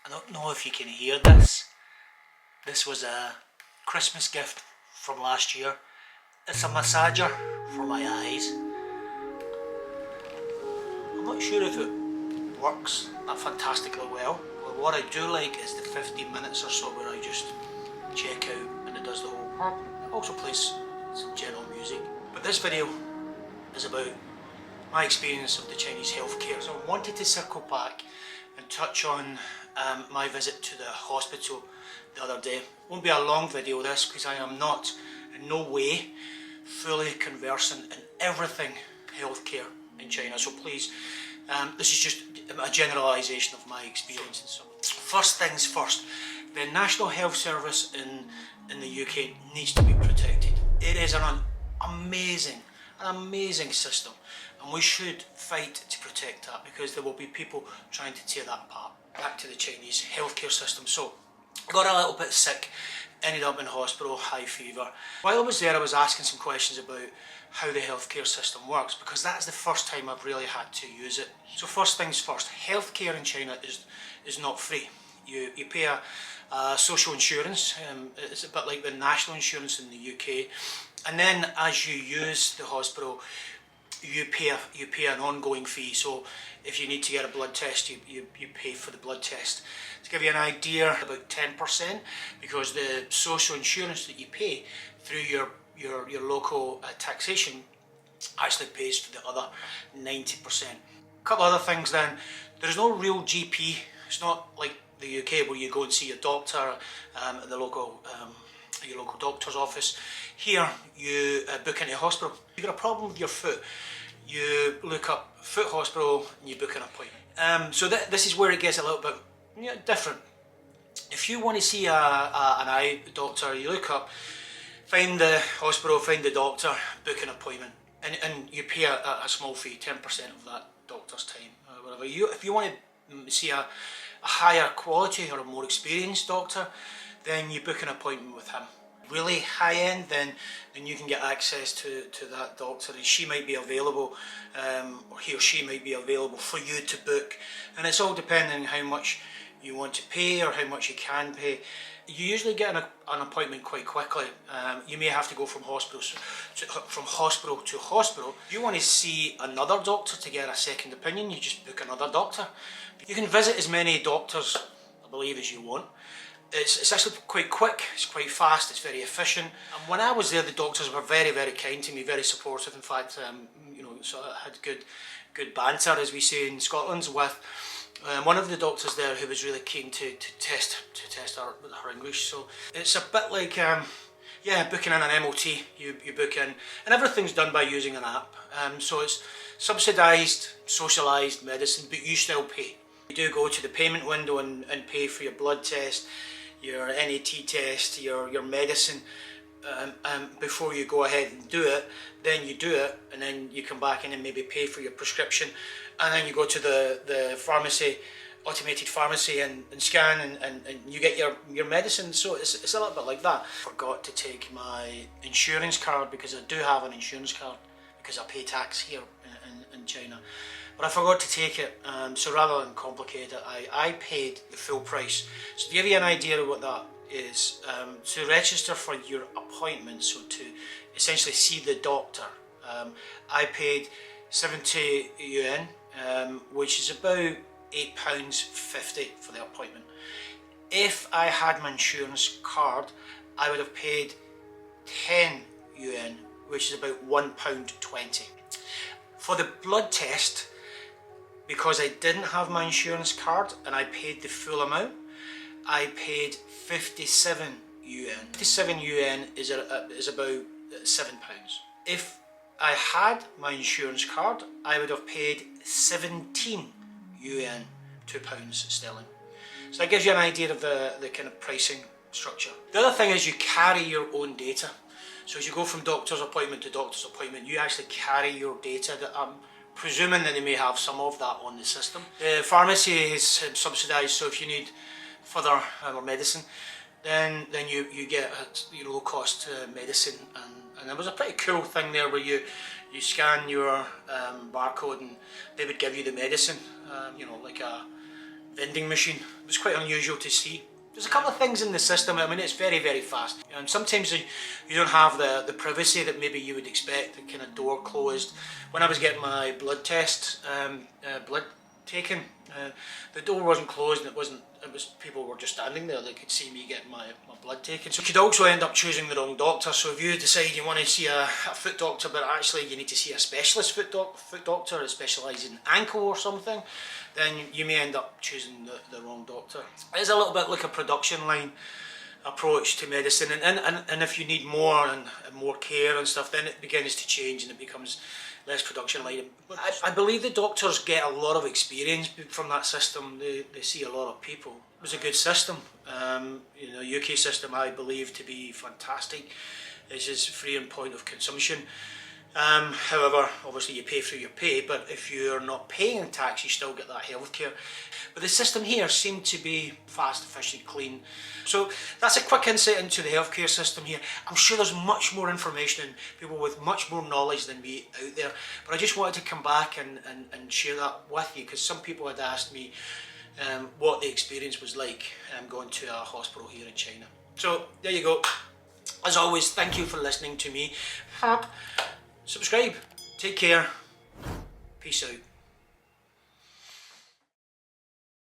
I don't know if you can hear this. This was a Christmas gift from last year. It's a massager for my eyes. I'm not sure if it works that fantastically well, but what I do like is the 15 minutes or so where I just check out and it does the whole pop. It also plays some gentle music. But this video is about my experience of the Chinese healthcare. So I wanted to circle back and touch on my visit to the hospital the other day. It won't be a long video this because I am not in no way fully conversant in everything healthcare in China, so please, this is just a generalisation of my experience. So, first things first, the National Health Service in the UK needs to be protected. It is an amazing system, and we should fight to protect that because there will be people trying to tear that apart. Back to the Chinese healthcare system. So I got a little bit sick, ended up in hospital, high fever. While I was there, I was asking some questions about how the healthcare system works because that's the first time I've really had to use it. So first things first, healthcare in China is not free. You pay a social insurance, it's a bit like the national insurance in the UK, and then as you use the hospital, you pay an ongoing fee. So if you need to get a blood test, you pay for the blood test. To give you an idea, about 10%, because the social insurance that you pay through your local taxation actually pays for the other 90%. A couple other things then, there's no real GP. It's not like the UK where you go and see your doctor at the local your local doctor's office. Here you book into a hospital. You've got a problem with your foot, you look up foot hospital and you book an appointment. So this is where it gets a little bit different. If you want to see an eye doctor, you look up, find the hospital, find the doctor, book an appointment, and you pay a small fee, 10% of that doctor's time, whatever. If you want to see a higher quality or a more experienced doctor, then you book an appointment with him. Really high end, then you can get access to that doctor, and she might be available, or he or she might be available for you to book, and it's all depending on how much you want to pay or how much you can pay. You usually get an appointment quite quickly. You may have to go from hospital to hospital. If you want to see another doctor to get a second opinion, you just book another doctor. You can visit as many doctors, I believe, as you want. It's actually quite quick, it's quite fast, it's very efficient. And when I was there, the doctors were very kind to me, very supportive. In fact, sort of had good banter, as we say in Scotland, with one of the doctors there who was really keen to test her English. So it's a bit like booking in an MOT. You book in, and everything's done by using an app. So it's subsidised, socialised medicine, but you still pay. You do go to the payment window and pay for your blood test, your NAT test, your medicine, before you go ahead and do it. Then you do it, and then you come back in and maybe pay for your prescription, and then you go to the pharmacy, automated pharmacy, and scan and you get your medicine. So it's a little bit like that. I forgot to take my insurance card because I do have an insurance card because I pay tax here in China. But I forgot to take it, so rather than complicate it, I paid the full price. So to give you an idea of what that is, to register for your appointment, so to essentially see the doctor, I paid 70 yuan, which is about £8.50 for the appointment. If I had my insurance card, I would have paid 10 yuan, which is about £1.20. For the blood test, because I didn't have my insurance card and I paid the full amount, I paid 57 yuan. 57 yuan is about £7. If I had my insurance card, I would have paid 17 yuan, £2 sterling. So that gives you an idea of the kind of pricing structure. The other thing is you carry your own data. So as you go from doctor's appointment to doctor's appointment, you actually carry your data. That I'm presuming that they may have some of that on the system. The pharmacy is subsidised, so if you need further medicine, then you get a low cost medicine, and there was a pretty cool thing there where you scan your barcode and they would give you the medicine, like a vending machine. It was quite unusual to see. There's a couple of things in the system. I mean, it's very, very fast. And sometimes you don't have the privacy that maybe you would expect. The kind of door closed. When I was getting my blood test, blood taken, the door wasn't closed, and it was people were just standing there. They could see me getting my blood taken. So you could also end up choosing the wrong doctor. So if you decide you want to see a foot doctor, but actually you need to see a specialist foot doctor that specialises in ankle or something, then you may end up choosing the wrong doctor. It's a little bit like a production line approach to medicine, and if you need more and more care and stuff, then it begins to change and it becomes less production line. I believe the doctors get a lot of experience from that system. They see a lot of people. It was a good system. You know, UK system I believe to be fantastic. This is free and point of consumption. However, obviously you pay through your pay, but if you're not paying tax, you still get that healthcare. But the system here seemed to be fast, efficient, clean. So that's a quick insight into the healthcare system here. I'm sure there's much more information and people with much more knowledge than me out there, but I just wanted to come back and share that with you, because some people had asked me what the experience was like going to a hospital here in China. So there you go. As always, thank you for listening to me. Subscribe. Take care. Peace out.